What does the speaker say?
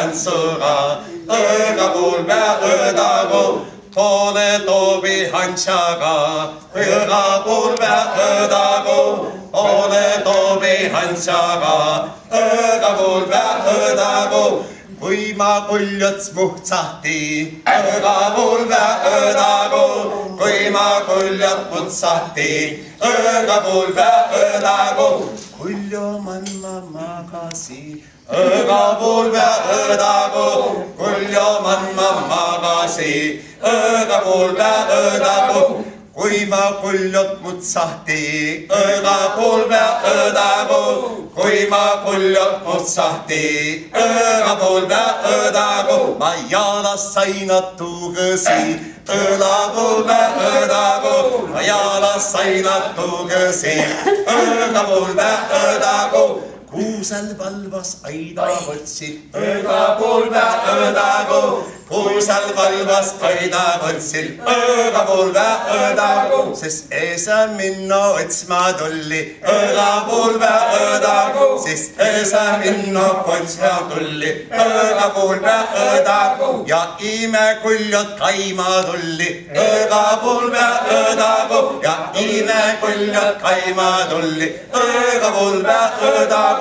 단소가 어가볼며 어다고 돈에 도비 한차가 어가볼며 어다고 돈에 도비 한차가 어가볼며 어다고 Kuima kullat muhtsahti, öga bulva ödago. Kuima kullat muhtsahti, öga bulva ödago. Kullo manma magasi, öga bulva ödago. Kullo manma magasi, öga bulva ödago. Kuima kullat muhtsahti, öga bulva ödago. Kuima kullat muhtsahti, öga bulva ödago. Majala sainat tugasi, öga bulva ödago. Majala sainat tugasi, öga bulva ödago. Kuusel valvas aida võtsil, öga bulva ödago. Kuusel valvas aida võtsil, öga bulva ödago. Sest eesä minna otsma tulli, öga bulva ödago. Sest eesä minna otsma tulli, öga bulva ödago. Ja ime kuljot kaima tulli, öga bulva ödago. Ja ime kuljot kaima tulli, öga bulva ödago.